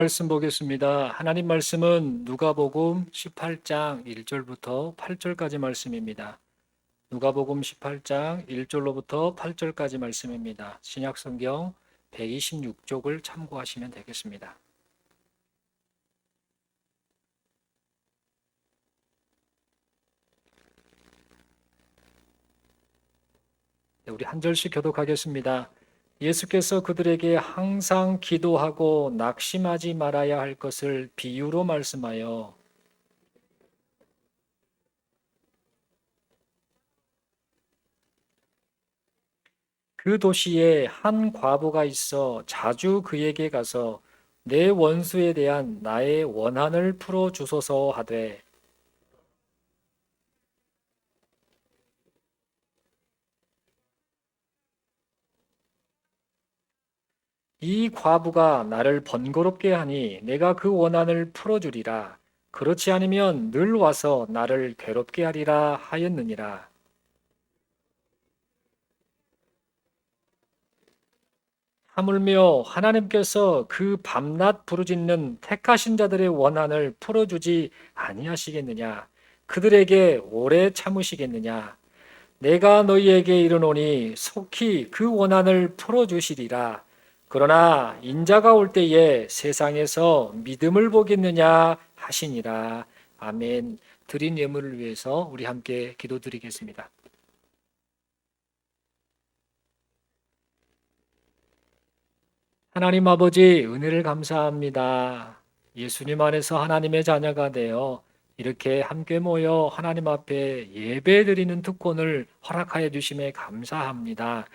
말씀 보겠습니다. 하나님 말씀은 누가복음 18장 1절부터 8절까지 말씀입니다. 누가복음 18장 1절로부터 8절까지 말씀입니다. 신약성경 126쪽을 참고하시면 되겠습니다. 네, 우리 한 절씩 교독하겠습니다. 예수께서 그들에게 항상 기도하고 낙심하지 말아야 할 것을 비유로 말씀하여 그 도시에 한 과부가 있어 자주 그에게 가서 내 원수에 대한 나의 원한을 풀어 주소서 하되 이 과부가 나를 번거롭게 하니 내가 그 원한을 풀어 주리라. 그렇지 않으면 늘 와서 나를 괴롭게 하리라 하였느니라. 하물며 하나님께서 그 밤낮 부르짖는 택하신 자들의 원한을 풀어주지 아니하시겠느냐? 그들에게 오래 참으시겠느냐? 내가 너희에게 이르노니 속히 그 원한을 풀어주시리라. 그러나 인자가 올 때에 세상에서 믿음을 보겠느냐 하시니라. 아멘. 드린 예물을 위해서 우리 함께 기도드리겠습니다. 하나님 아버지, 은혜를 감사합니다. 예수님 안에서 하나님의 자녀가 되어 이렇게 함께 모여 하나님 앞에 예배 드리는 특권을 허락하여 주심에 감사합니다.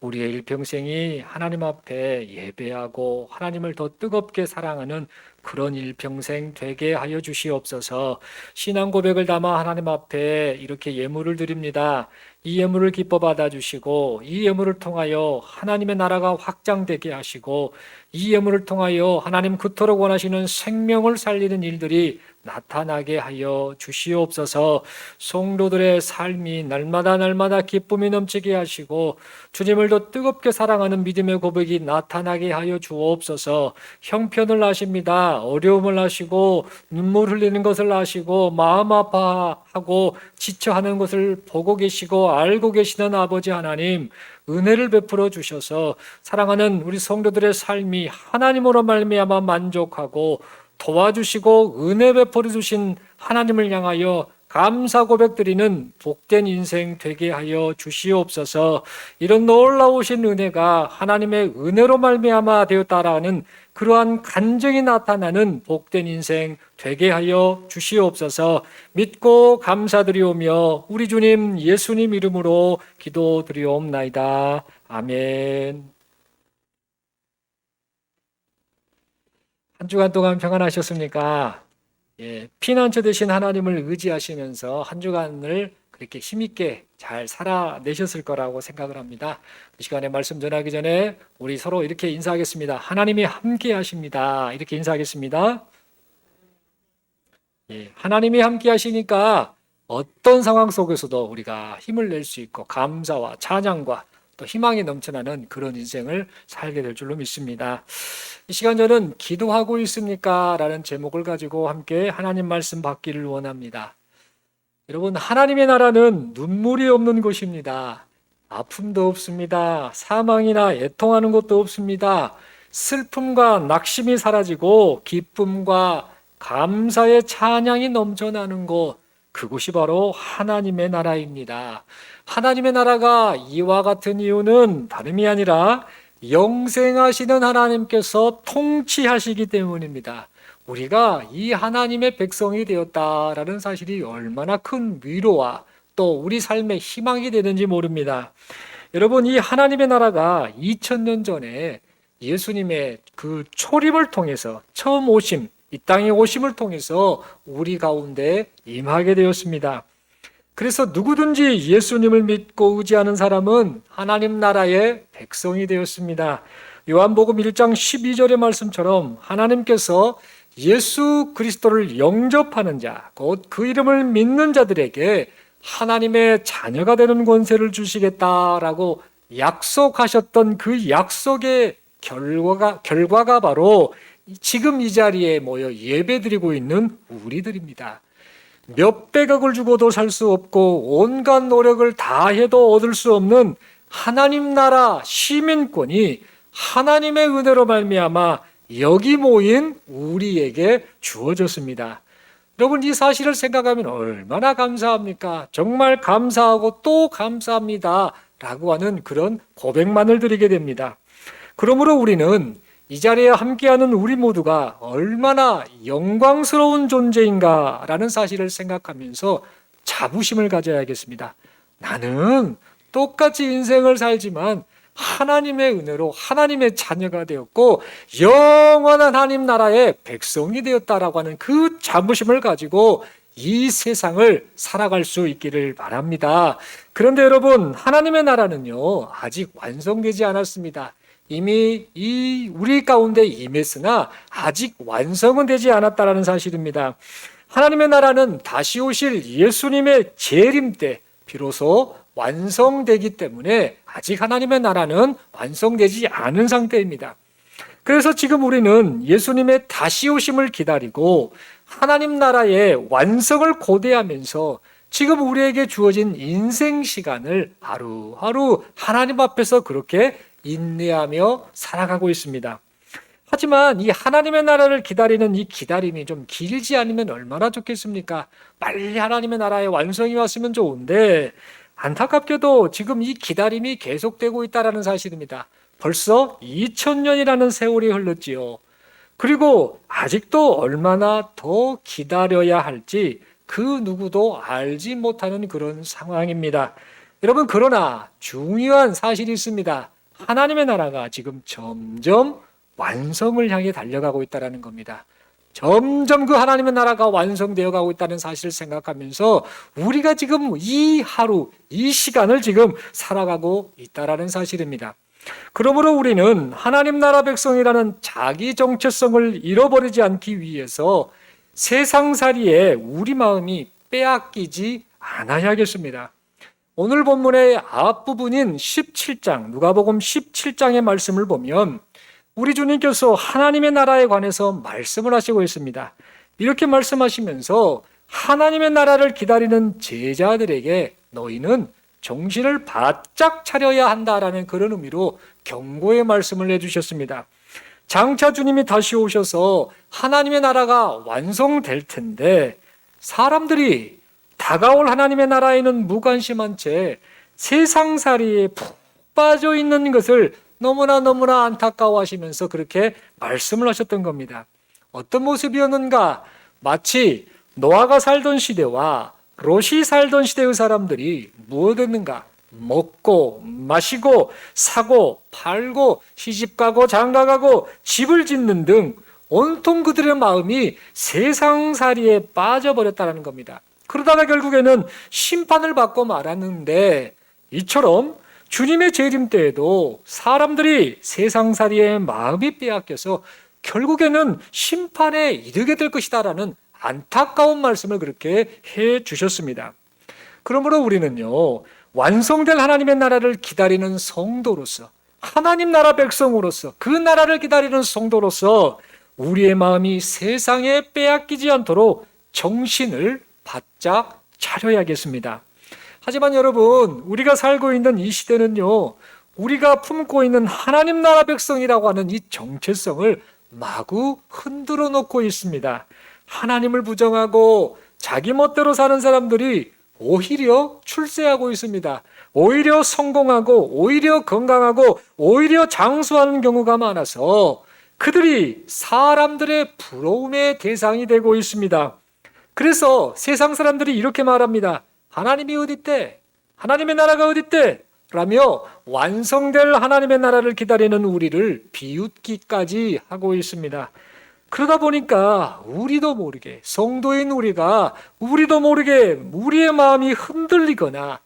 우리의 일평생이 하나님 앞에 예배하고 하나님을 더 뜨겁게 사랑하는 그런 일평생 되게 하여 주시옵소서. 신앙 고백을 담아 하나님 앞에 이렇게 예물을 드립니다. 이 예물을 기뻐 받아주시고 이 예물을 통하여 하나님의 나라가 확장되게 하시고 이 예물을 통하여 하나님 그토록 원하시는 생명을 살리는 일들이 나타나게 하여 주시옵소서. 성도들의 삶이 날마다 기쁨이 넘치게 하시고 주님을 더 뜨겁게 사랑하는 믿음의 고백이 나타나게 하여 주옵소서. 형편을 아십니다. 어려움을 아시고 눈물 흘리는 것을 아시고 마음 아파하고 지쳐하는 것을 보고 계시고 알고 계시는 아버지 하나님, 은혜를 베풀어 주셔서 사랑하는 우리 성도들의 삶이 하나님으로 말미암아 만족하고 도와주시고 은혜 베풀어 주신 하나님을 향하여 감사 고백드리는 복된 인생 되게 하여 주시옵소서. 이런 놀라우신 은혜가 하나님의 은혜로 말미암아 되었다라는 그러한 간증이 나타나는 복된 인생 되게 하여 주시옵소서. 믿고 감사드리오며 우리 주님 예수님 이름으로 기도드리옵나이다. 아멘. 한 주간 동안 평안하셨습니까? 피난처 되신 하나님을 의지하시면서 한 주간을 그렇게 힘있게 잘 살아내셨을 거라고 생각을 합니다. 이 시간에 말씀 전하기 전에 우리 서로 이렇게 인사하겠습니다. 하나님이 함께 하십니다. 이렇게 인사하겠습니다. 하나님이 함께 하시니까 어떤 상황 속에서도 우리가 힘을 낼 수 있고 감사와 찬양과 또 희망이 넘쳐나는 그런 인생을 살게 될 줄로 믿습니다. 이 시간 저는 기도하고 있습니까? 라는 제목을 가지고 함께 하나님 말씀 받기를 원합니다. 여러분, 하나님의 나라는 눈물이 없는 곳입니다. 아픔도 없습니다. 사망이나 애통하는 것도 없습니다. 슬픔과 낙심이 사라지고 기쁨과 감사의 찬양이 넘쳐나는 곳, 그곳이 바로 하나님의 나라입니다. 하나님의 나라가 이와 같은 이유는 다름이 아니라 영생하시는 하나님께서 통치하시기 때문입니다. 우리가 이 하나님의 백성이 되었다라는 사실이 얼마나 큰 위로와 또 우리 삶의 희망이 되는지 모릅니다. 여러분, 이 하나님의 나라가 2000년 전에 예수님의 그 초림을 통해서 처음 오심, 이 땅에 오심을 통해서 우리 가운데 임하게 되었습니다. 그래서 누구든지 예수님을 믿고 의지하는 사람은 하나님 나라의 백성이 되었습니다. 요한복음 1장 12절의 말씀처럼 하나님께서 예수 그리스도를 영접하는 자, 곧 그 이름을 믿는 자들에게 하나님의 자녀가 되는 권세를 주시겠다라고 약속하셨던 그 약속의 결과가 바로 지금 이 자리에 모여 예배드리고 있는 우리들입니다. 몇백억을 주고도 살 수 없고 온갖 노력을 다해도 얻을 수 없는 하나님 나라 시민권이 하나님의 은혜로 말미암아 여기 모인 우리에게 주어졌습니다. 여러분, 이 사실을 생각하면 얼마나 감사합니까? 정말 감사하고 또 감사합니다 라고 하는 그런 고백만을 드리게 됩니다. 그러므로 우리는 이 자리에 함께하는 우리 모두가 얼마나 영광스러운 존재인가 라는 사실을 생각하면서 자부심을 가져야겠습니다. 나는 똑같이 인생을 살지만 하나님의 은혜로 하나님의 자녀가 되었고 영원한 하나님 나라의 백성이 되었다라고 하는 그 자부심을 가지고 이 세상을 살아갈 수 있기를 바랍니다. 그런데 여러분, 하나님의 나라는요 아직 완성되지 않았습니다. 이미 우리 가운데 임했으나 아직 완성은 되지 않았다라는 사실입니다. 하나님의 나라는 다시 오실 예수님의 재림 때 비로소 완성되기 때문에 아직 하나님의 나라는 완성되지 않은 상태입니다. 그래서 지금 우리는 예수님의 다시 오심을 기다리고 하나님 나라의 완성을 고대하면서 지금 우리에게 주어진 인생 시간을 하루하루 하나님 앞에서 그렇게 인내하며 살아가고 있습니다. 하지만 이 하나님의 나라를 기다리는 이 기다림이 좀 길지 않으면 얼마나 좋겠습니까? 빨리 하나님의 나라의 완성이 왔으면 좋은데 안타깝게도 지금 이 기다림이 계속되고 있다는 사실입니다. 벌써 2000년이라는 세월이 흘렀지요. 그리고 아직도 얼마나 더 기다려야 할지 그 누구도 알지 못하는 그런 상황입니다. 여러분, 그러나 중요한 사실이 있습니다. 하나님의 나라가 지금 점점 완성을 향해 달려가고 있다는 겁니다. 점점 그 하나님의 나라가 완성되어 가고 있다는 사실을 생각하면서 우리가 지금 이 하루, 이 시간을 지금 살아가고 있다는 사실입니다. 그러므로 우리는 하나님 나라 백성이라는 자기 정체성을 잃어버리지 않기 위해서 세상살이에 우리 마음이 빼앗기지 않아야겠습니다. 오늘 본문의 앞부분인 17장, 누가복음 17장의 말씀을 보면 우리 주님께서 하나님의 나라에 관해서 말씀을 하시고 있습니다. 이렇게 말씀하시면서 하나님의 나라를 기다리는 제자들에게 너희는 정신을 바짝 차려야 한다라는 그런 의미로 경고의 말씀을 해주셨습니다. 장차 주님이 다시 오셔서 하나님의 나라가 완성될 텐데 사람들이 다가올 하나님의 나라에는 무관심한 채 세상살이에 푹 빠져 있는 것을 너무나 안타까워하시면서 그렇게 말씀을 하셨던 겁니다. 어떤 모습이었는가? 마치 노아가 살던 시대와 롯이 살던 시대의 사람들이 무엇했는가? 먹고 마시고 사고 팔고 시집가고 장가가고 집을 짓는 등 온통 그들의 마음이 세상살이에 빠져버렸다는 겁니다. 그러다가 결국에는 심판을 받고 말았는데 이처럼 주님의 재림 때에도 사람들이 세상살이에 마음이 빼앗겨서 결국에는 심판에 이르게 될 것이다라는 안타까운 말씀을 그렇게 해 주셨습니다. 그러므로 우리는요, 완성될 하나님의 나라를 기다리는 성도로서, 하나님 나라 백성으로서, 그 나라를 기다리는 성도로서 우리의 마음이 세상에 빼앗기지 않도록 정신을 바짝 차려야겠습니다. 하지만 여러분, 우리가 살고 있는 이 시대는요, 우리가 품고 있는 하나님 나라 백성이라고 하는 이 정체성을 마구 흔들어 놓고 있습니다. 하나님을 부정하고 자기 멋대로 사는 사람들이 오히려 출세하고 있습니다. 오히려 성공하고 오히려 건강하고 오히려 장수하는 경우가 많아서 그들이 사람들의 부러움의 대상이 되고 있습니다. 그래서 세상 사람들이 이렇게 말합니다. 하나님이 어디 있대? 하나님의 나라가 어디 있대? 라며 완성될 하나님의 나라를 기다리는 우리를 비웃기까지 하고 있습니다. 그러다 보니까 우리도 모르게, 성도인 우리도 모르게 우리의 마음이 흔들리거나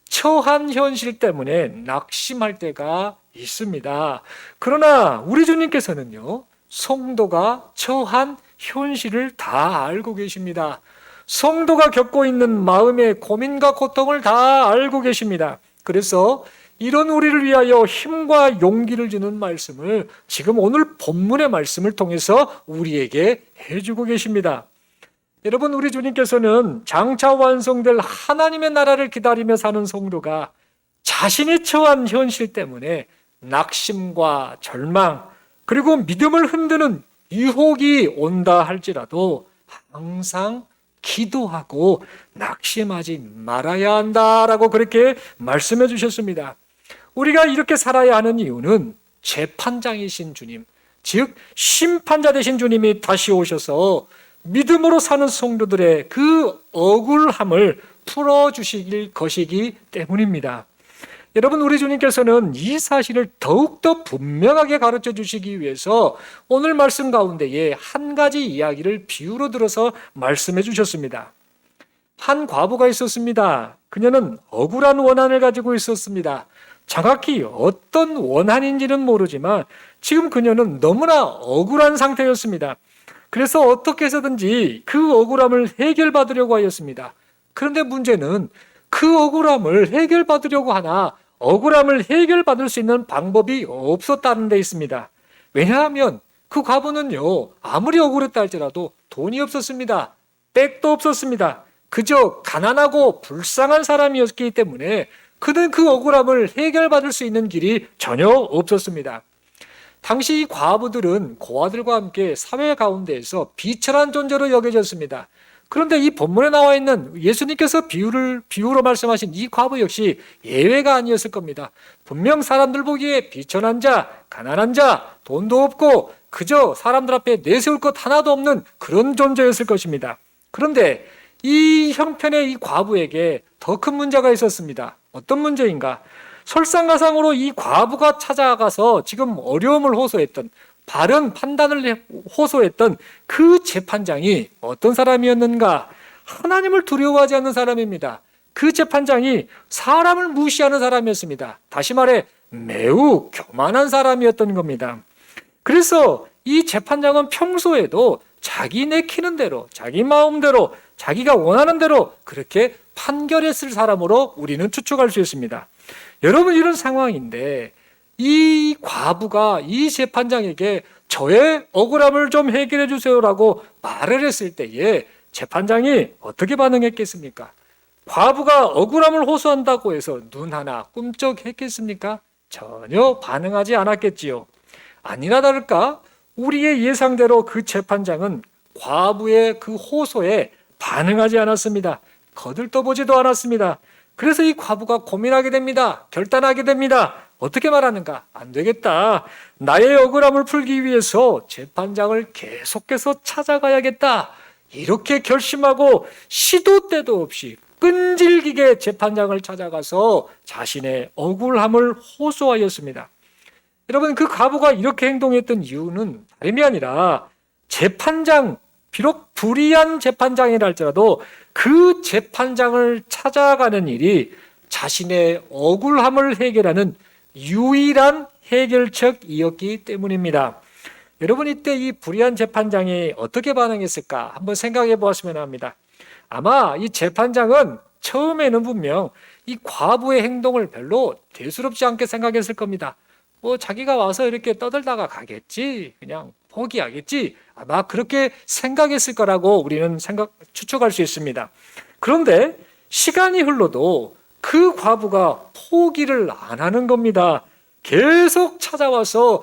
처한 현실 때문에 낙심할 때가 있습니다. 그러나 우리 주님께서는요, 성도가 처한 현실을 다 알고 계십니다. 성도가 겪고 있는 마음의 고민과 고통을 다 알고 계십니다. 그래서 이런 우리를 위하여 힘과 용기를 주는 말씀을 지금 오늘 본문의 말씀을 통해서 우리에게 해주고 계십니다. 여러분, 우리 주님께서는 장차 완성될 하나님의 나라를 기다리며 사는 성도가 자신이 처한 현실 때문에 낙심과 절망 그리고 믿음을 흔드는 유혹이 온다 할지라도 항상 기도하고 낙심하지 말아야 한다라고 그렇게 말씀해 주셨습니다. 우리가 이렇게 살아야 하는 이유는 재판장이신 주님, 즉 심판자 되신 주님이 다시 오셔서 믿음으로 사는 성도들의 그 억울함을 풀어주실 것이기 때문입니다. 여러분, 우리 주님께서는 이 사실을 더욱더 분명하게 가르쳐 주시기 위해서 오늘 말씀 가운데에 한 가지 이야기를 비유로 들어서 말씀해 주셨습니다. 한 과부가 있었습니다. 그녀는 억울한 원한을 가지고 있었습니다. 정확히 어떤 원한인지는 모르지만 지금 그녀는 너무나 억울한 상태였습니다. 그래서 어떻게 해서든지 그 억울함을 해결받으려고 하였습니다. 그런데 문제는 그 억울함을 해결받으려고 하나 억울함을 해결받을 수 있는 방법이 없었다는 데 있습니다. 왜냐하면 그 과부는요, 아무리 억울했다 할지라도 돈이 없었습니다. 백도 없었습니다. 그저 가난하고 불쌍한 사람이었기 때문에 그는 그 억울함을 해결받을 수 있는 길이 전혀 없었습니다. 당시 이 과부들은 고아들과 함께 사회 가운데에서 비천한 존재로 여겨졌습니다. 그런데 이 본문에 나와 있는 예수님께서 비유로 말씀하신 이 과부 역시 예외가 아니었을 겁니다. 분명 사람들 보기에 비천한 자, 가난한 자, 돈도 없고 그저 사람들 앞에 내세울 것 하나도 없는 그런 존재였을 것입니다. 그런데 이 형편의 이 과부에게 더 큰 문제가 있었습니다. 어떤 문제인가? 설상가상으로 이 과부가 찾아가서 지금 어려움을 호소했던, 바른 판단을 호소했던 그 재판장이 어떤 사람이었는가? 하나님을 두려워하지 않는 사람입니다. 그 재판장이 사람을 무시하는 사람이었습니다. 다시 말해 매우 교만한 사람이었던 겁니다. 그래서 이 재판장은 평소에도 자기 내키는 대로, 자기 마음대로, 자기가 원하는 대로 그렇게 판결했을 사람으로 우리는 추측할 수 있습니다. 여러분, 이런 상황인데 이 과부가 이 재판장에게 저의 억울함을 좀 해결해 주세요라고 말을 했을 때에 재판장이 어떻게 반응했겠습니까? 과부가 억울함을 호소한다고 해서 눈 하나 꿈쩍했겠습니까? 전혀 반응하지 않았겠지요. 아니나 다를까 우리의 예상대로 그 재판장은 과부의 그 호소에 반응하지 않았습니다. 거들떠보지도 않았습니다. 그래서 이 과부가 고민하게 됩니다. 결단하게 됩니다. 어떻게 말하는가? 안 되겠다. 나의 억울함을 풀기 위해서 재판장을 계속해서 찾아가야겠다. 이렇게 결심하고 시도 때도 없이 끈질기게 재판장을 찾아가서 자신의 억울함을 호소하였습니다. 여러분, 그 과부가 이렇게 행동했던 이유는 다름이 아니라 재판장, 비록 불의한 재판장이라 할지라도 그 재판장을 찾아가는 일이 자신의 억울함을 해결하는 유일한 해결책이었기 때문입니다. 여러분, 이때 이 불의한 재판장이 어떻게 반응했을까 한번 생각해 보았으면 합니다. 아마 이 재판장은 처음에는 분명 이 과부의 행동을 별로 대수롭지 않게 생각했을 겁니다. 자기가 와서 이렇게 떠들다가 가겠지, 그냥 포기하겠지, 아마 그렇게 생각했을 거라고 우리는 추측할 수 있습니다. 그런데 시간이 흘러도 그 과부가 포기를 안 하는 겁니다. 계속 찾아와서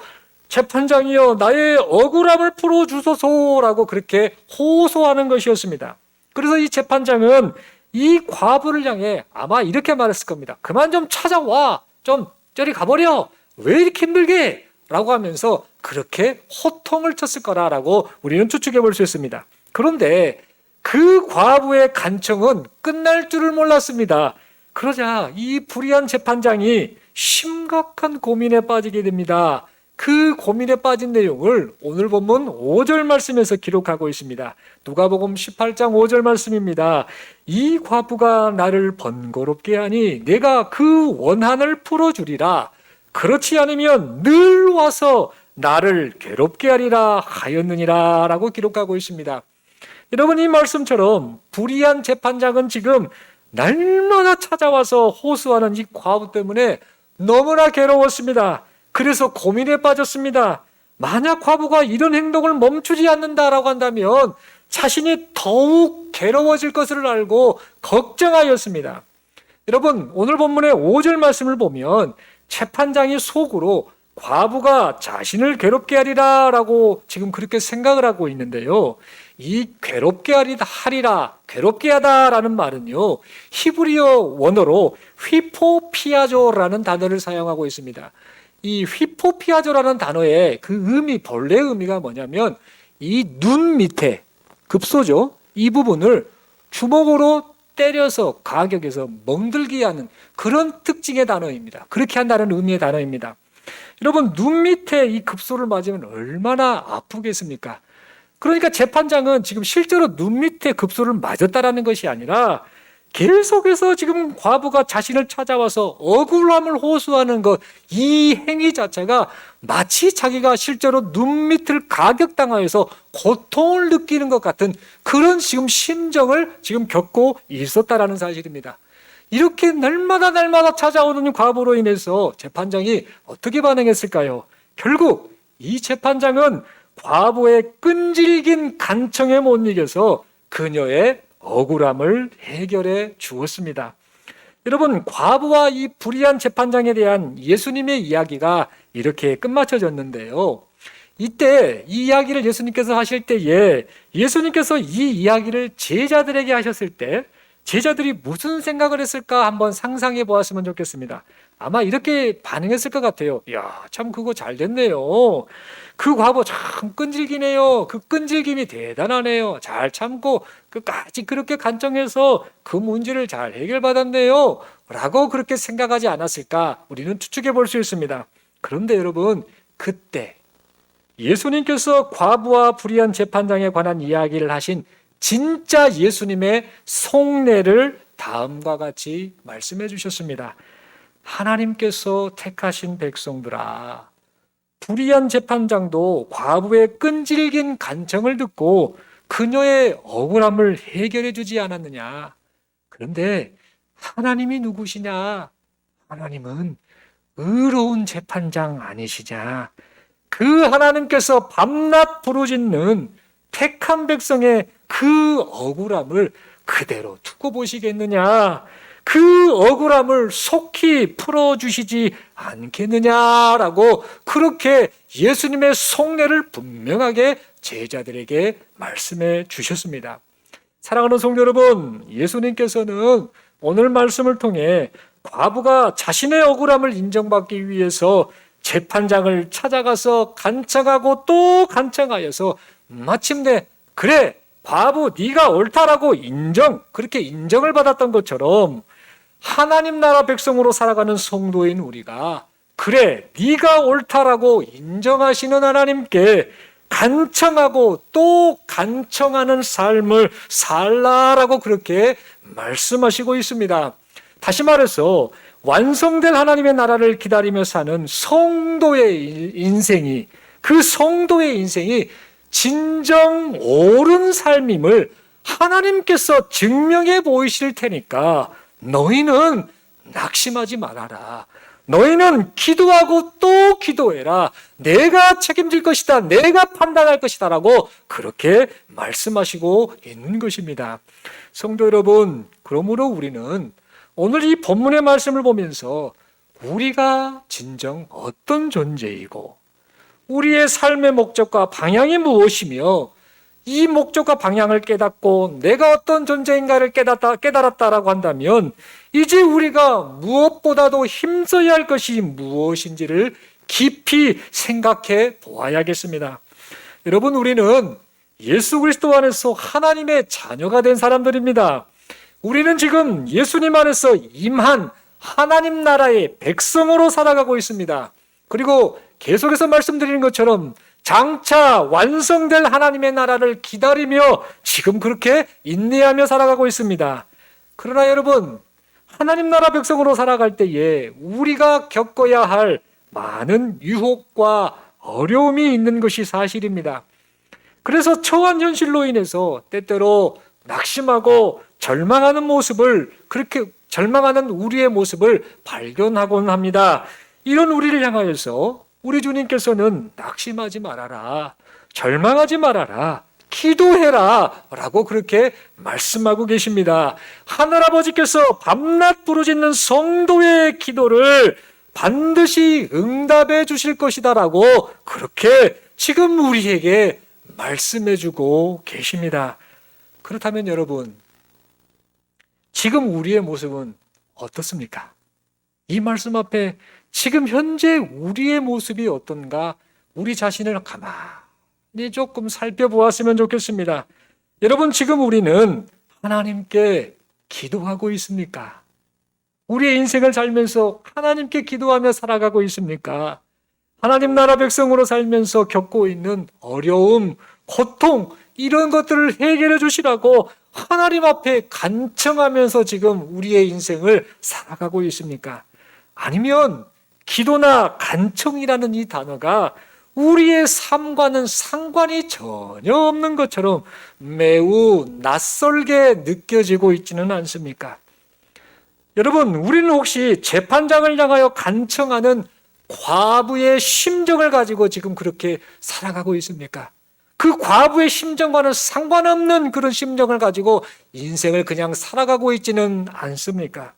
재판장이여 나의 억울함을 풀어주소서라고 그렇게 호소하는 것이었습니다. 그래서 이 재판장은 이 과부를 향해 아마 이렇게 말했을 겁니다. 그만 좀 찾아와, 좀 저리 가버려, 왜 이렇게 힘들게? 라고 하면서 그렇게 호통을 쳤을 거라고 우리는 추측해 볼 수 있습니다. 그런데 그 과부의 간청은 끝날 줄을 몰랐습니다. 그러자 이 불의한 재판장이 심각한 고민에 빠지게 됩니다. 그 고민에 빠진 내용을 오늘 본문 5절 말씀에서 기록하고 있습니다. 누가복음 18장 5절 말씀입니다. 이 과부가 나를 번거롭게 하니 내가 그 원한을 풀어주리라. 그렇지 않으면 늘 와서 나를 괴롭게 하리라 하였느니라 라고 기록하고 있습니다. 여러분, 이 말씀처럼 불의한 재판장은 지금 날마다 찾아와서 호소하는 이 과부 때문에 너무나 괴로웠습니다. 그래서 고민에 빠졌습니다. 만약 과부가 이런 행동을 멈추지 않는다라고 한다면 자신이 더욱 괴로워질 것을 알고 걱정하였습니다. 여러분, 오늘 본문의 5절 말씀을 보면 재판장이 속으로 과부가 자신을 괴롭게 하리라 라고 지금 그렇게 생각을 하고 있는데요. 이 괴롭게 하리라, 괴롭게 하다라는 말은요, 히브리어 원어로 휘포피아조라는 단어를 사용하고 있습니다. 이 휘포피아조라는 단어의 그 의미, 본래 의미가 뭐냐면 이 눈 밑에 급소죠. 이 부분을 주먹으로 때려서 가격에서 멍들게 하는 그런 특징의 단어입니다. 그렇게 한다는 의미의 단어입니다. 여러분, 눈 밑에 이 급소를 맞으면 얼마나 아프겠습니까? 그러니까 재판장은 지금 실제로 눈 밑에 급소를 맞았다라는 것이 아니라 계속해서 지금 과부가 자신을 찾아와서 억울함을 호소하는 것, 이 행위 자체가 마치 자기가 실제로 눈 밑을 가격당하여서 고통을 느끼는 것 같은 그런 지금 심정을 지금 겪고 있었다라는 사실입니다. 이렇게 날마다 찾아오는 과부로 인해서 재판장이 어떻게 반응했을까요? 결국 이 재판장은 과부의 끈질긴 간청에 못 이겨서 그녀의 억울함을 해결해 주었습니다. 여러분, 과부와 이 불의한 재판장에 대한 예수님의 이야기가 이렇게 끝마쳐졌는데요. 이때 이 이야기를 예수님께서 하실 때에 예수님께서 이 이야기를 제자들에게 하셨을 때 제자들이 무슨 생각을 했을까 한번 상상해 보았으면 좋겠습니다. 아마 이렇게 반응했을 것 같아요. 이야, 참 그거 잘 됐네요. 그 과부 참 끈질기네요. 그 끈질김이 대단하네요. 잘 참고 끝까지 그렇게 간청해서 그 문제를 잘 해결받았네요. 라고 그렇게 생각하지 않았을까 우리는 추측해 볼 수 있습니다. 그런데 여러분, 그때 예수님께서 과부와 불의한 재판장에 관한 이야기를 하신 진짜 예수님의 속내를 다음과 같이 말씀해 주셨습니다. 하나님께서 택하신 백성들아, 불의한 재판장도 과부의 끈질긴 간청을 듣고 그녀의 억울함을 해결해 주지 않았느냐. 그런데 하나님이 누구시냐? 하나님은 의로운 재판장 아니시냐? 그 하나님께서 밤낮 부르짖는 택한 백성의 그 억울함을 그대로 두고 보시겠느냐? 그 억울함을 속히 풀어주시지 않겠느냐라고 그렇게 예수님의 속내를 분명하게 제자들에게 말씀해 주셨습니다. 사랑하는 성도 여러분, 예수님께서는 오늘 말씀을 통해 과부가 자신의 억울함을 인정받기 위해서 재판장을 찾아가서 간청하고 또 간청하여서 마침내 그래, 과부 네가 옳다라고 그렇게 인정을 받았던 것처럼 하나님 나라 백성으로 살아가는 성도인 우리가 그래, 네가 옳다라고 인정하시는 하나님께 간청하고 또 간청하는 삶을 살라라고 그렇게 말씀하시고 있습니다. 다시 말해서 완성될 하나님의 나라를 기다리며 사는 성도의 인생이, 그 성도의 인생이 진정 옳은 삶임을 하나님께서 증명해 보이실 테니까 너희는 낙심하지 말아라. 너희는 기도하고 또 기도해라. 내가 책임질 것이다. 내가 판단할 것이다. 라고 그렇게 말씀하시고 있는 것입니다. 성도 여러분, 그러므로 우리는 오늘 이 본문의 말씀을 보면서 우리가 진정 어떤 존재이고 우리의 삶의 목적과 방향이 무엇이며 이 목적과 방향을 깨닫고 내가 어떤 존재인가를 깨달았다라고 한다면 이제 우리가 무엇보다도 힘써야 할 것이 무엇인지를 깊이 생각해 보아야겠습니다. 여러분, 우리는 예수 그리스도 안에서 하나님의 자녀가 된 사람들입니다. 우리는 지금 예수님 안에서 임한 하나님 나라의 백성으로 살아가고 있습니다. 그리고 계속해서 말씀드리는 것처럼 장차 완성될 하나님의 나라를 기다리며 지금 그렇게 인내하며 살아가고 있습니다. 그러나 여러분, 하나님 나라 백성으로 살아갈 때에 우리가 겪어야 할 많은 유혹과 어려움이 있는 것이 사실입니다. 그래서 처한 현실로 인해서 때때로 낙심하고 절망하는 모습을 그렇게 절망하는 우리의 모습을 발견하곤 합니다. 이런 우리를 향하여서 우리 주님께서는 낙심하지 말아라, 절망하지 말아라, 기도해라 라고 그렇게 말씀하고 계십니다. 하늘아버지께서 밤낮 부르짖는 성도의 기도를 반드시 응답해 주실 것이다 라고 그렇게 지금 우리에게 말씀해 주고 계십니다. 그렇다면 여러분, 지금 우리의 모습은 어떻습니까? 이 말씀 앞에 지금 현재 우리의 모습이 어떤가 우리 자신을 가만히 조금 살펴보았으면 좋겠습니다. 여러분, 지금 우리는 하나님께 기도하고 있습니까? 우리의 인생을 살면서 하나님께 기도하며 살아가고 있습니까? 하나님 나라 백성으로 살면서 겪고 있는 어려움, 고통, 이런 것들을 해결해 주시라고 하나님 앞에 간청하면서 지금 우리의 인생을 살아가고 있습니까? 아니면 기도나 간청이라는 이 단어가 우리의 삶과는 상관이 전혀 없는 것처럼 매우 낯설게 느껴지고 있지는 않습니까? 여러분, 우리는 혹시 재판장을 향하여 간청하는 과부의 심정을 가지고 지금 그렇게 살아가고 있습니까? 그 과부의 심정과는 상관없는 그런 심정을 가지고 인생을 그냥 살아가고 있지는 않습니까?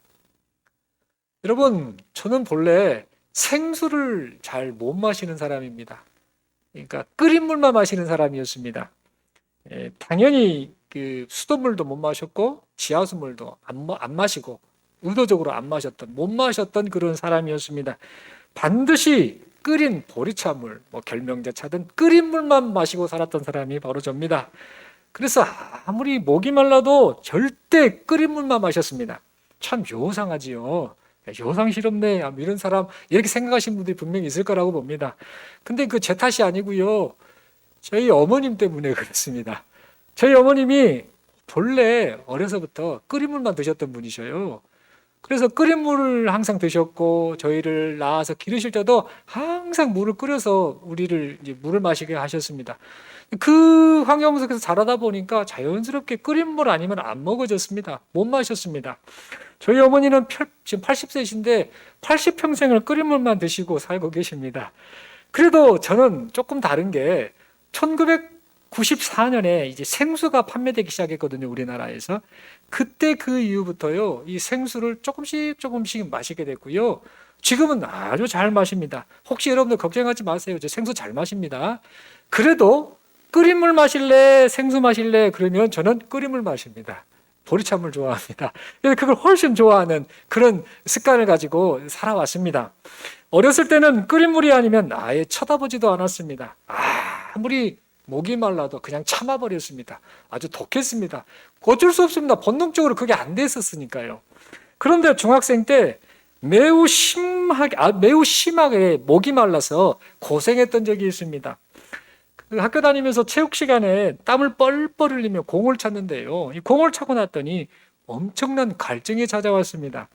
여러분, 저는 본래 생수를 잘 못 마시는 사람입니다. 그러니까 끓인 물만 마시는 사람이었습니다. 당연히 그 수돗물도 못 마셨고 지하수물도 안 마시고 의도적으로 안 마셨던, 못 마셨던 그런 사람이었습니다. 반드시 끓인 보리차물, 결명제차든 끓인 물만 마시고 살았던 사람이 바로 접니다. 그래서 아무리 목이 말라도 절대 끓인 물만 마셨습니다. 참 요상하지요. 요상스럽네, 이런 사람, 이렇게 생각하시는 분들이 분명히 있을 거라고 봅니다. 근데 그 제 탓이 아니고요, 저희 어머님 때문에 그렇습니다. 저희 어머님이 본래 어려서부터 끓인 물만 드셨던 분이셔요. 그래서 끓인 물을 항상 드셨고, 저희를 낳아서 기르실 때도 항상 물을 끓여서 우리를 이제 물을 마시게 하셨습니다. 그 환경 속에서 자라다 보니까 자연스럽게 끓인 물 아니면 안 먹어졌습니다. 못 마셨습니다. 저희 어머니는 지금 80세이신데 80평생을 끓인 물만 드시고 살고 계십니다. 그래도 저는 조금 다른 게 1994년에 이제 생수가 판매되기 시작했거든요, 우리나라에서. 그때 그 이후부터요, 이 생수를 조금씩 마시게 됐고요. 지금은 아주 잘 마십니다. 혹시 여러분들 걱정하지 마세요. 저 생수 잘 마십니다. 그래도 끓인 물 마실래, 생수 마실래? 그러면 저는 끓인 물 마십니다. 보리차물 좋아합니다. 그래서 그걸 훨씬 좋아하는 그런 습관을 가지고 살아왔습니다. 어렸을 때는 끓인 물이 아니면 아예 쳐다보지도 않았습니다. 아무리 목이 말라도 그냥 참아버렸습니다. 아주 독했습니다. 어쩔 수 없습니다. 본능적으로 그게 안 됐었으니까요. 그런데 중학생 때 매우 심하게 목이 말라서 고생했던 적이 있습니다. 학교 다니면서 체육 시간에 땀을 뻘뻘 흘리며 공을 찼는데요. 이 공을 차고 났더니 엄청난 갈증이 찾아왔습니다.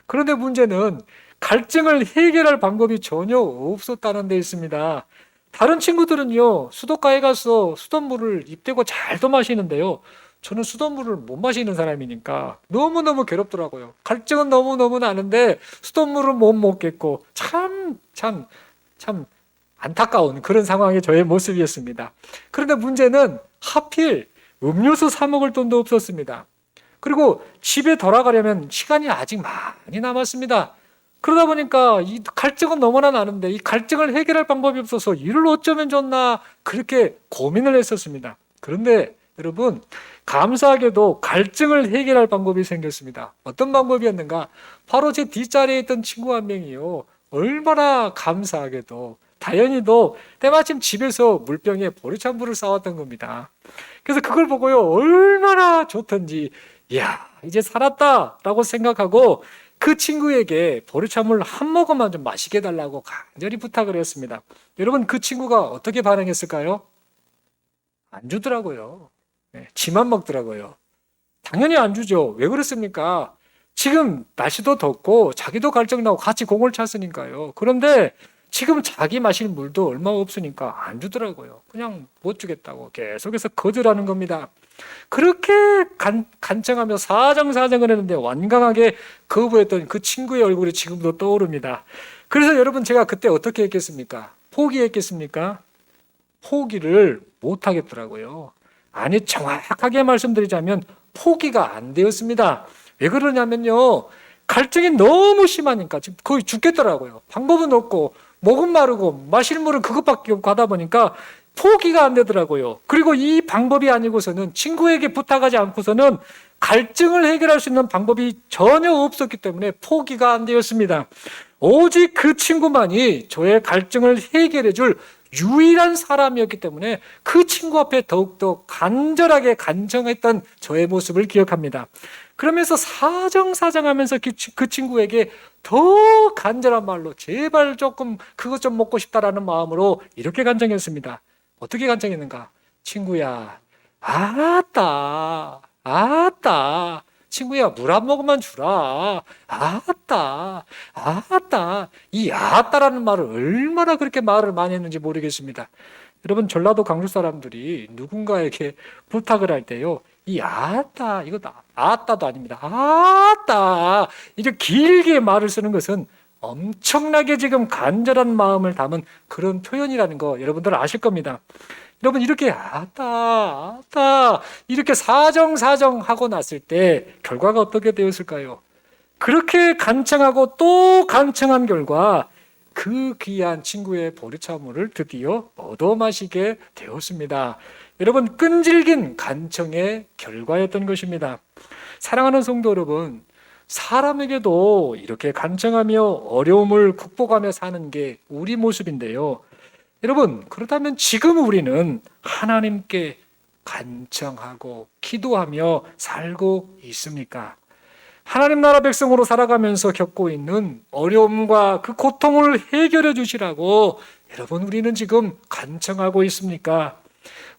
그런데 문제는 갈증을 해결할 방법이 전혀 없었다는 데 있습니다. 다른 친구들은요, 수도가에 가서 수돗물을 입대고 잘도 마시는데요. 저는 수돗물을 못 마시는 사람이니까 너무너무 괴롭더라고요. 갈증은 너무너무 나는데 수돗물은 못 먹겠고 참 안타까운 그런 상황이 저의 모습이었습니다. 그런데 문제는 하필 음료수 사 먹을 돈도 없었습니다. 그리고 집에 돌아가려면 시간이 아직 많이 남았습니다. 그러다 보니까 이 갈증은 너무나 나는데 이 갈증을 해결할 방법이 없어서 이를 어쩌면 좋나 그렇게 고민을 했었습니다. 그런데 여러분, 감사하게도 갈증을 해결할 방법이 생겼습니다. 어떤 방법이었는가? 바로 제 뒷자리에 있던 친구 한 명이요, 얼마나 감사하게도 다현이도 때마침 집에서 물병에 보리차물을 싸왔던 겁니다. 그래서 그걸 보고요, 얼마나 좋던지, 이야, 이제 살았다 라고 생각하고 그 친구에게 보리차물 한 모금만 좀 마시게 해달라고 간절히 부탁을 했습니다. 여러분, 그 친구가 어떻게 반응했을까요? 안 주더라고요. 지만 먹더라고요. 당연히 안 주죠. 왜 그렇습니까? 지금 날씨도 덥고 자기도 갈증나고 같이 공을 찼으니까요. 그런데 지금 자기 마실 물도 얼마 없으니까 안 주더라고요. 그냥 못 주겠다고 계속해서 거절하는 겁니다. 그렇게 간청하며 사정사정을 했는데 완강하게 거부했던 그 친구의 얼굴이 지금도 떠오릅니다. 그래서 여러분 제가 그때 어떻게 했겠습니까? 포기했겠습니까? 포기를 못 하겠더라고요. 아니 정확하게 말씀드리자면 포기가 안 되었습니다. 왜 그러냐면요. 갈증이 너무 심하니까 지금 거의 죽겠더라고요. 방법은 없고 목은 마르고 마실 물은 그것밖에 없고 하다 보니까 포기가 안 되더라고요. 그리고 이 방법이 아니고서는 친구에게 부탁하지 않고서는 갈증을 해결할 수 있는 방법이 전혀 없었기 때문에 포기가 안 되었습니다. 오직 그 친구만이 저의 갈증을 해결해 줄 유일한 사람이었기 때문에 그 친구 앞에 더욱더 간절하게 간청했던 저의 모습을 기억합니다. 그러면서 사정사정하면서 그 친구에게 더 간절한 말로 제발 조금 그것 좀 먹고 싶다라는 마음으로 이렇게 간청했습니다. 어떻게 간청했는가? 친구야, 아따, 친구야, 물 한 모금만 주라. 아따. 이 아따라는 말을 얼마나 그렇게 말을 많이 했는지 모르겠습니다. 여러분, 전라도 강주 사람들이 누군가에게 부탁을 할 때요, 이 아따, 이거 아따도 아닙니다. 아따. 이렇게 길게 말을 쓰는 것은 엄청나게 지금 간절한 마음을 담은 그런 표현이라는 거 여러분들 아실 겁니다. 여러분 이렇게 아따 이렇게 사정하고 났을 때 결과가 어떻게 되었을까요? 그렇게 간청하고 또 간청한 결과 그 귀한 친구의 보리차물을 드디어 얻어 마시게 되었습니다. 여러분 끈질긴 간청의 결과였던 것입니다. 사랑하는 성도 여러분, 사람에게도 이렇게 간청하며 어려움을 극복하며 사는 게 우리 모습인데요. 여러분, 그렇다면 지금 우리는 하나님께 간청하고 기도하며 살고 있습니까? 하나님 나라 백성으로 살아가면서 겪고 있는 어려움과 그 고통을 해결해 주시라고 여러분 우리는 지금 간청하고 있습니까?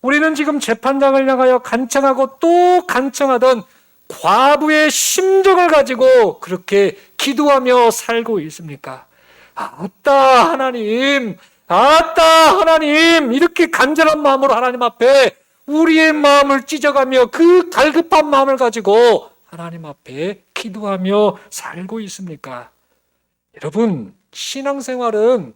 우리는 지금 재판장을 향하여 간청하고 또 간청하던 과부의 심정을 가지고 그렇게 기도하며 살고 있습니까? 아따 하나님 이렇게 간절한 마음으로 하나님 앞에 우리의 마음을 찢어가며 그 갈급한 마음을 가지고 하나님 앞에 기도하며 살고 있습니까? 여러분 신앙생활은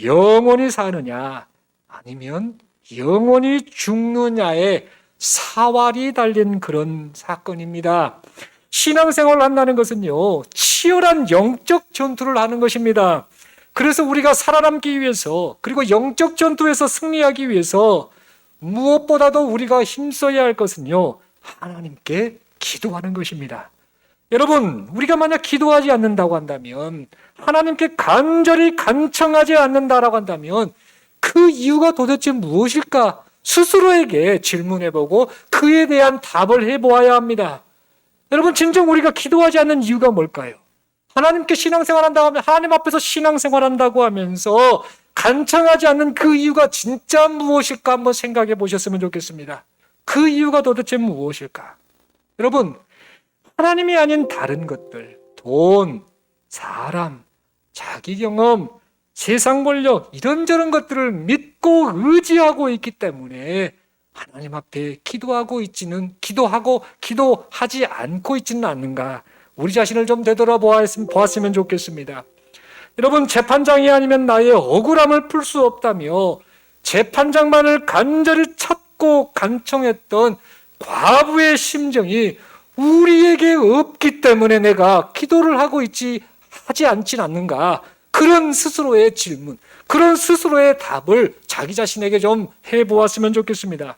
영원히 사느냐 아니면 영원히 죽느냐의 사활이 달린 그런 사건입니다. 신앙생활을 한다는 것은요 치열한 영적 전투를 하는 것입니다. 그래서 우리가 살아남기 위해서 그리고 영적 전투에서 승리하기 위해서 무엇보다도 우리가 힘써야 할 것은요 하나님께 기도하는 것입니다. 여러분 우리가 만약 기도하지 않는다고 한다면 하나님께 간절히 간청하지 않는다라고 한다면 그 이유가 도대체 무엇일까 스스로에게 질문해보고 그에 대한 답을 해보아야 합니다. 여러분 진정 우리가 기도하지 않는 이유가 뭘까요? 하나님께 신앙생활한다고 하면 하나님 앞에서 신앙생활한다고 하면서 간청하지 않는 그 이유가 진짜 무엇일까 한번 생각해 보셨으면 좋겠습니다. 그 이유가 도대체 무엇일까? 여러분 하나님이 아닌 다른 것들, 돈, 사람, 자기 경험, 세상 권력 이런저런 것들을 믿고 의지하고 있기 때문에 하나님 앞에 기도하지 않고 있지는 않는가? 우리 자신을 좀 되돌아보았으면 좋겠습니다. 여러분 재판장이 아니면 나의 억울함을 풀 수 없다며 재판장만을 간절히 찾고 간청했던 과부의 심정이 우리에게 없기 때문에 내가 기도를 하지 않진 않는가? 그런 스스로의 질문, 그런 스스로의 답을 자기 자신에게 좀 해보았으면 좋겠습니다.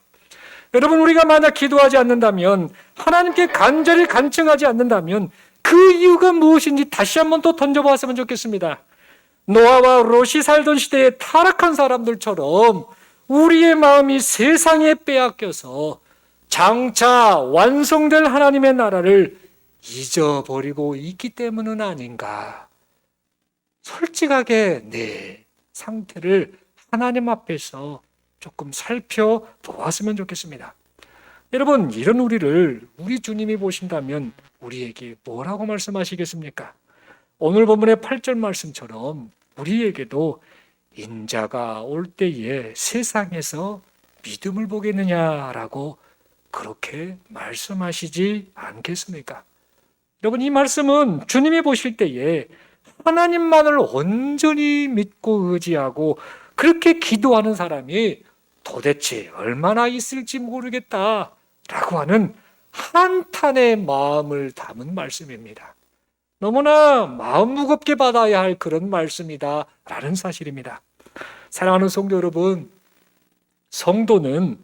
여러분 우리가 만약 기도하지 않는다면 하나님께 간절히 간청하지 않는다면 그 이유가 무엇인지 다시 한번 또 던져보았으면 좋겠습니다. 노아와 롯이 살던 시대의 타락한 사람들처럼 우리의 마음이 세상에 빼앗겨서 장차 완성될 하나님의 나라를 잊어버리고 있기 때문은 아닌가. 솔직하게 내 상태를 하나님 앞에서 조금 살펴보았으면 좋겠습니다. 여러분 이런 우리를 우리 주님이 보신다면 우리에게 뭐라고 말씀하시겠습니까? 오늘 본문의 8절 말씀처럼 우리에게도 인자가 올 때에 세상에서 믿음을 보겠느냐라고 그렇게 말씀하시지 않겠습니까? 여러분, 이 말씀은 주님이 보실 때에 하나님만을 온전히 믿고 의지하고 그렇게 기도하는 사람이 도대체 얼마나 있을지 모르겠다라고 하는 한탄의 마음을 담은 말씀입니다. 너무나 마음 무겁게 받아야 할 그런 말씀이다라는 사실입니다. 사랑하는 성도 여러분, 성도는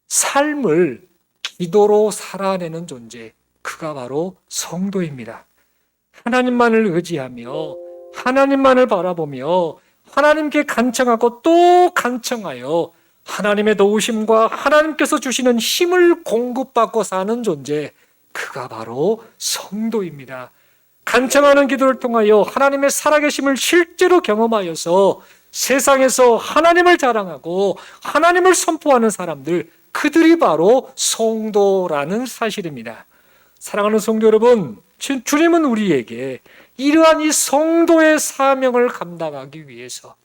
삶을 기도로 살아내는 존재, 그가 바로 성도입니다. 하나님만을 의지하며 하나님만을 바라보며 하나님께 간청하고 또 간청하여 하나님의 도우심과 하나님께서 주시는 힘을 공급받고 사는 존재, 그가 바로 성도입니다. 간청하는 기도를 통하여 하나님의 살아계심을 실제로 경험하여서 세상에서 하나님을 자랑하고 하나님을 선포하는 사람들, 그들이 바로 성도라는 사실입니다. 사랑하는 성도 여러분, 주님은 우리에게 이러한 이 성도의 사명을 감당하기 위해서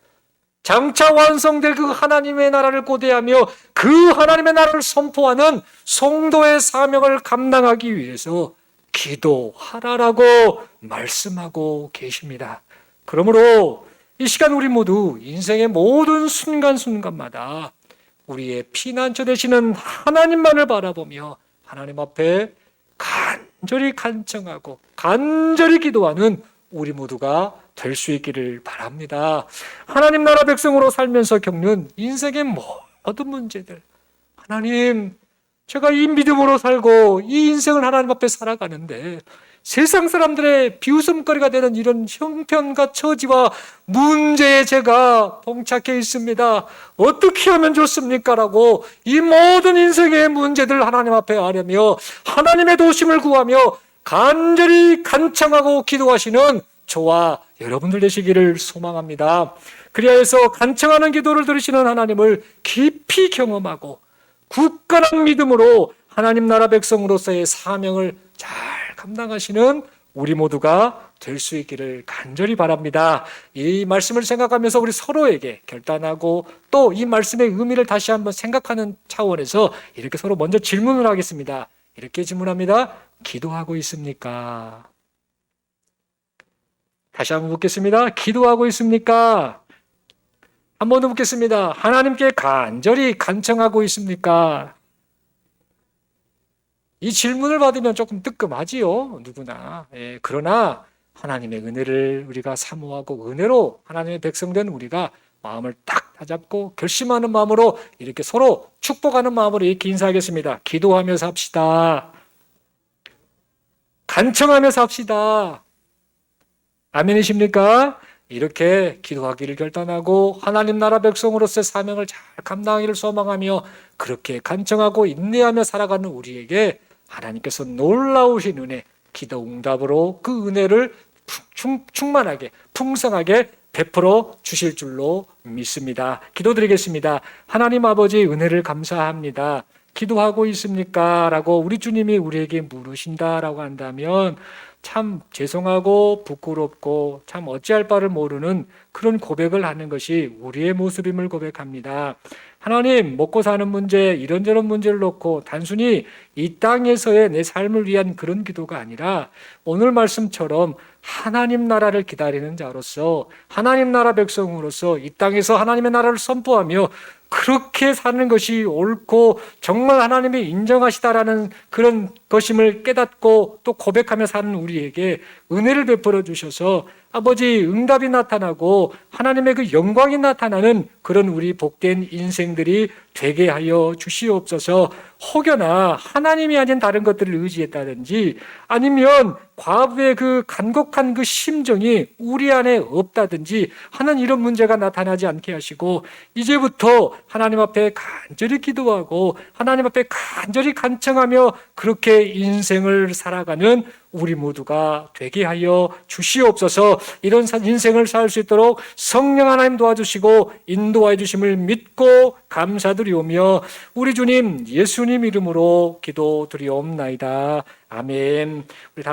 장차 완성될 그 하나님의 나라를 고대하며 그 하나님의 나라를 선포하는 성도의 사명을 감당하기 위해서 기도하라라고 말씀하고 계십니다. 그러므로 이 시간 우리 모두 인생의 모든 순간순간마다 우리의 피난처 되시는 하나님만을 바라보며 하나님 앞에 간절히 간청하고 간절히 기도하는 우리 모두가 될 수 있기를 바랍니다. 하나님 나라 백성으로 살면서 겪는 인생의 모든 문제들, 하나님, 제가 이 믿음으로 살고 이 인생을 하나님 앞에 살아가는데 세상 사람들의 비웃음거리가 되는 이런 형편과 처지와 문제에 제가 봉착해 있습니다. 어떻게 하면 좋습니까? 라고 이 모든 인생의 문제들 하나님 앞에 아뢰며 하나님의 도우심을 구하며 간절히 간청하고 기도하시는 저와 여러분들 되시기를 소망합니다. 그리하여서 간청하는 기도를 들으시는 하나님을 깊이 경험하고 굳건한 믿음으로 하나님 나라 백성으로서의 사명을 잘 감당하시는 우리 모두가 될 수 있기를 간절히 바랍니다. 이 말씀을 생각하면서 우리 서로에게 결단하고 또 이 말씀의 의미를 다시 한번 생각하는 차원에서 이렇게 서로 먼저 질문을 하겠습니다. 이렇게 질문합니다. 기도하고 있습니까? 다시 한번 묻겠습니다. 기도하고 있습니까? 한 번 더 묻겠습니다. 하나님께 간절히 간청하고 있습니까? 이 질문을 받으면 조금 뜨끔하지요, 누구나. 그러나 하나님의 은혜를 우리가 사모하고 은혜로 하나님의 백성된 우리가 마음을 딱 다잡고 결심하는 마음으로 이렇게 서로 축복하는 마음으로 이렇게 인사하겠습니다. 기도하면서 합시다. 간청하면서 합시다. 아멘이십니까? 이렇게 기도하기를 결단하고 하나님 나라 백성으로서의 사명을 잘 감당하기를 소망하며 그렇게 간청하고 인내하며 살아가는 우리에게 하나님께서 놀라우신 은혜, 기도 응답으로 그 은혜를 충만하게 풍성하게 베풀어 주실 줄로 믿습니다. 기도드리겠습니다. 하나님 아버지, 은혜를 감사합니다. 기도하고 있습니까? 라고 우리 주님이 우리에게 물으신다라고 한다면 참 죄송하고 부끄럽고 참 어찌할 바를 모르는 그런 고백을 하는 것이 우리의 모습임을 고백합니다. 하나님, 먹고 사는 문제, 이런저런 문제를 놓고 단순히 이 땅에서의 내 삶을 위한 그런 기도가 아니라 오늘 말씀처럼 하나님 나라를 기다리는 자로서 하나님 나라 백성으로서 이 땅에서 하나님의 나라를 선포하며 그렇게 사는 것이 옳고 정말 하나님이 인정하시다라는 그런 것임을 깨닫고 또 고백하며 사는 우리에게 은혜를 베풀어 주셔서 아버지, 응답이 나타나고 하나님의 그 영광이 나타나는 그런 우리 복된 인생들이 되게 하여 주시옵소서. 혹여나 하나님이 아닌 다른 것들을 의지했다든지 아니면 과부의 그 간곡한 그 심정이 우리 안에 없다든지 하는 이런 문제가 나타나지 않게 하시고 이제부터 하나님 앞에 간절히 기도하고 하나님 앞에 간절히 간청하며 그렇게 인생을 살아가는 우리 모두가 되게 하여 주시옵소서. 이런 인생을 살 수 있도록 성령 하나님 도와주시고 인도하여 주심을 믿고 감사드리오며 우리 주님 예수님 이름으로 기도드리옵나이다. 아멘. 우리 다음